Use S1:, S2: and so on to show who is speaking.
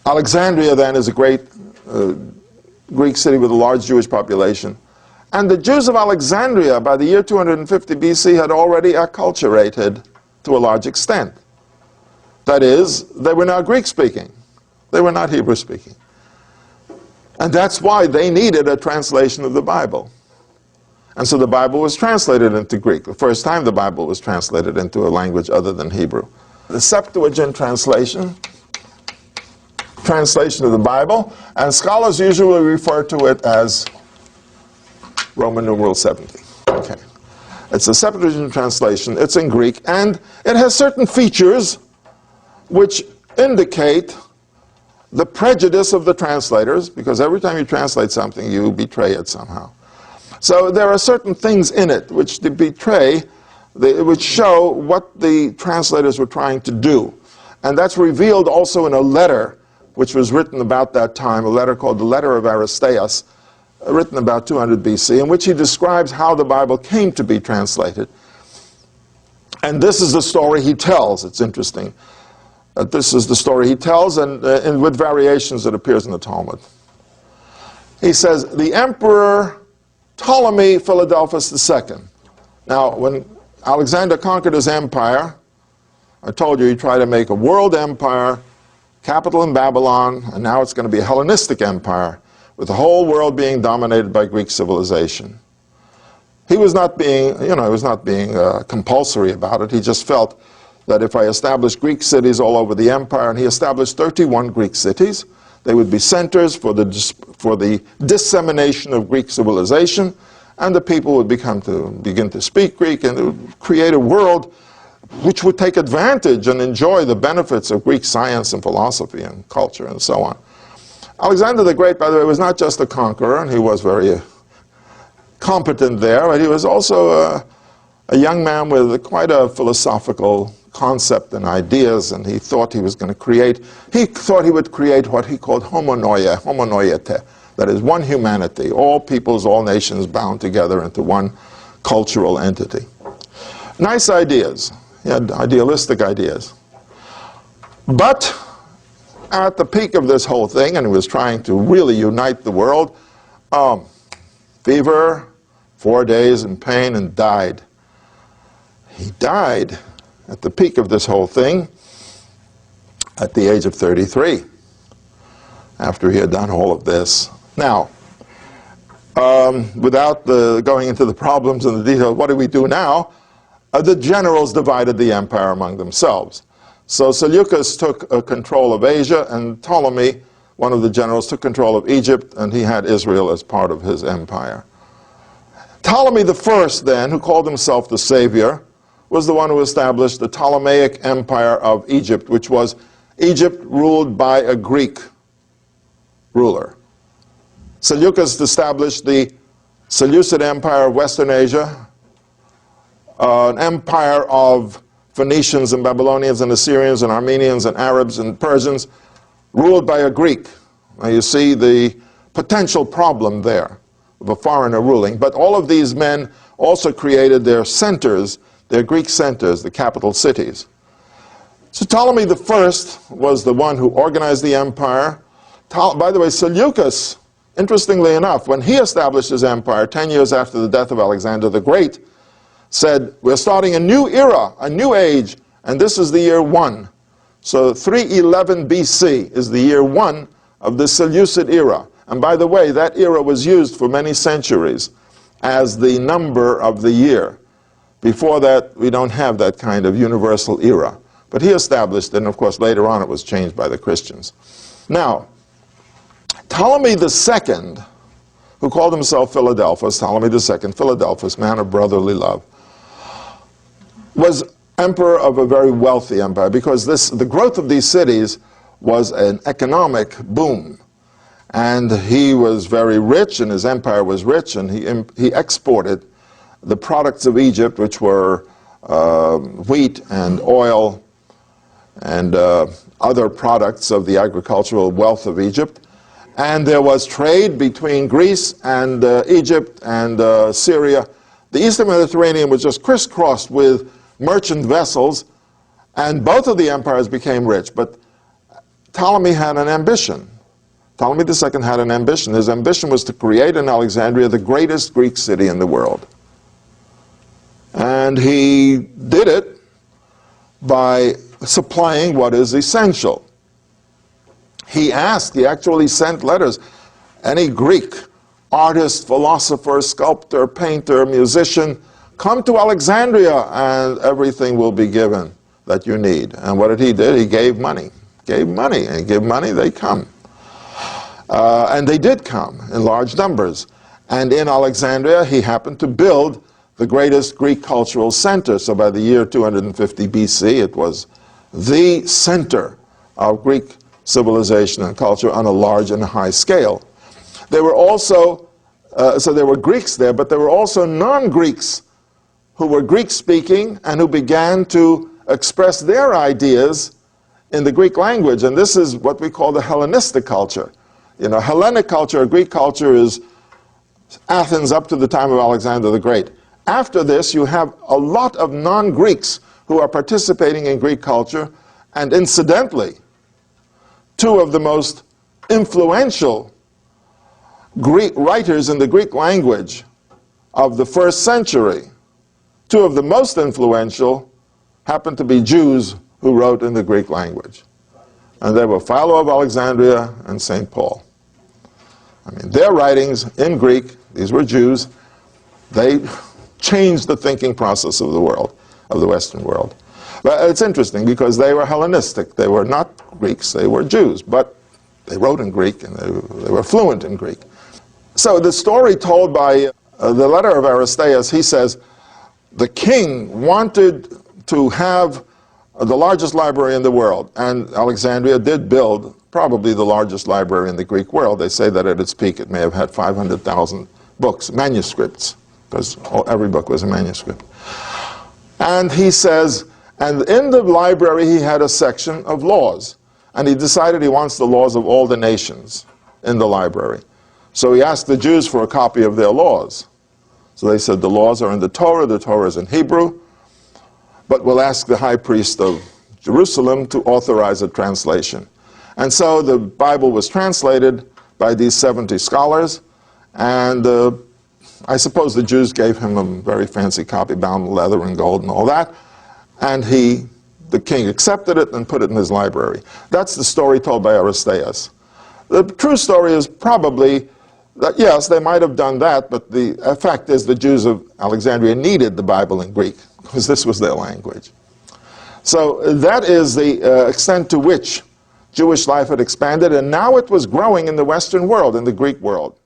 S1: Alexandria then is a great Greek city with a large Jewish population. And the Jews of Alexandria, by the year 250 BC, had already acculturated to a large extent. That is, they were now Greek-speaking. They were not Hebrew-speaking. And that's why they needed a translation of the Bible. And so the Bible was translated into Greek. The first time the Bible was translated into a language other than Hebrew. The Septuagint translation of the Bible, and scholars usually refer to it as Roman numeral 70. Okay. It's a Septuagint translation. It's in Greek, and it has certain features which indicate the prejudice of the translators, because every time you translate something, you betray it somehow. So there are certain things in it which betray, which show what the translators were trying to do. And that's revealed also in a letter which was written about that time, a letter called the Letter of Aristeas, written about 200 BC, in which he describes how the Bible came to be translated. And this is the story he tells. It's interesting. This is the story he tells, and with variations it appears in the Talmud. He says, the Emperor Ptolemy Philadelphus II. Now, when Alexander conquered his empire, I told you he tried to make a world empire, capital in Babylon, and now it's going to be a Hellenistic empire, with the whole world being dominated by Greek civilization. He was not being, he was not being compulsory about it. He just felt that if I established Greek cities all over the empire, and he established 31 Greek cities, they would be centers for the dissemination of Greek civilization, and the people would begin to speak Greek, and it would create a world which would take advantage and enjoy the benefits of Greek science and philosophy and culture and so on. Alexander the Great, by the way, was not just a conqueror, and he was very competent there, but he was also a young man with quite a philosophical concept and ideas, and he thought he was going to create, he thought he would create what he called homonoiete, that is, one humanity, all peoples, all nations bound together into one cultural entity. Nice ideas. He had idealistic ideas. But at the peak of this whole thing, and he was trying to really unite the world, fever, 4 days in pain, and died. He died at the peak of this whole thing at the age of 33, after he had done all of this. Now, without going into the problems and the details, what do we do now? The generals divided the empire among themselves. So Seleucus took control of Asia, and Ptolemy, one of the generals, took control of Egypt, and he had Israel as part of his empire. Ptolemy I, then, who called himself the savior, was the one who established the Ptolemaic Empire of Egypt, which was Egypt ruled by a Greek ruler. Seleucus established the Seleucid Empire of Western Asia, an empire of Phoenicians and Babylonians and Assyrians and Armenians and Arabs and Persians, ruled by a Greek. Now you see the potential problem there of a foreigner ruling. But all of these men also created their centers, their Greek centers, the capital cities. So Ptolemy I was the one who organized the empire. By the way, Seleucus, interestingly enough, when he established his empire 10 years after the death of Alexander the Great, said, we're starting a new era, a new age, and this is the year 1. So 311 BC is the year 1 of the Seleucid era. And by the way, that era was used for many centuries as the number of the year. Before that, we don't have that kind of universal era. But he established it, and of course later on it was changed by the Christians. Now, Ptolemy II, who called himself Philadelphus, Ptolemy II, Philadelphus, man of brotherly love, was emperor of a very wealthy empire, because the growth of these cities was an economic boom. And he was very rich, and his empire was rich, and he exported the products of Egypt, which were wheat and oil and other products of the agricultural wealth of Egypt. And there was trade between Greece and Egypt and Syria. The Eastern Mediterranean was just crisscrossed with merchant vessels, and both of the empires became rich. But Ptolemy had an ambition. Ptolemy II had an ambition. His ambition was to create in Alexandria the greatest Greek city in the world. And he did it by supplying what is essential. He actually sent letters. Any Greek artist, philosopher, sculptor, painter, musician, come to Alexandria and everything will be given that you need. And what did he do? He gave money. Gave money. And he gave money, they come. And they did come in large numbers. And in Alexandria, he happened to build the greatest Greek cultural center. So by the year 250 BC, it was the center of Greek civilization and culture on a large and high scale. There were also, so there were Greeks there, but there were also non-Greeks who were Greek-speaking and who began to express their ideas in the Greek language. And this is what we call the Hellenistic culture. You know, Hellenic culture, or Greek culture, is Athens up to the time of Alexander the Great. After this, you have a lot of non-Greeks who are participating in Greek culture, and incidentally, two of the most influential Greek writers in the Greek language of the first century, two of the most influential, happen to be Jews who wrote in the Greek language. And they were Philo of Alexandria and St. Paul. I mean, their writings in Greek, these were Jews, they changed the thinking process of the world, of the Western world. But it's interesting because they were Hellenistic. They were not Greeks, they were Jews, but they wrote in Greek and they were fluent in Greek. So the story told by the letter of Aristeas, he says, the king wanted to have the largest library in the world, and Alexandria did build probably the largest library in the Greek world. They say that at its peak it may have had 500,000 books, manuscripts, because every book was a manuscript. And he says, and in the library he had a section of laws, and he decided he wants the laws of all the nations in the library. So he asked the Jews for a copy of their laws. So they said the laws are in the Torah is in Hebrew, but we'll ask the high priest of Jerusalem to authorize a translation. And so the Bible was translated by these 70 scholars, and I suppose the Jews gave him a very fancy copy bound in leather and gold and all that, and the king accepted it and put it in his library. That's the story told by Aristeas. The true story is probably that, yes, they might have done that, but the fact is the Jews of Alexandria needed the Bible in Greek, because this was their language. So that is the extent to which Jewish life had expanded, and now it was growing in the Western world, in the Greek world.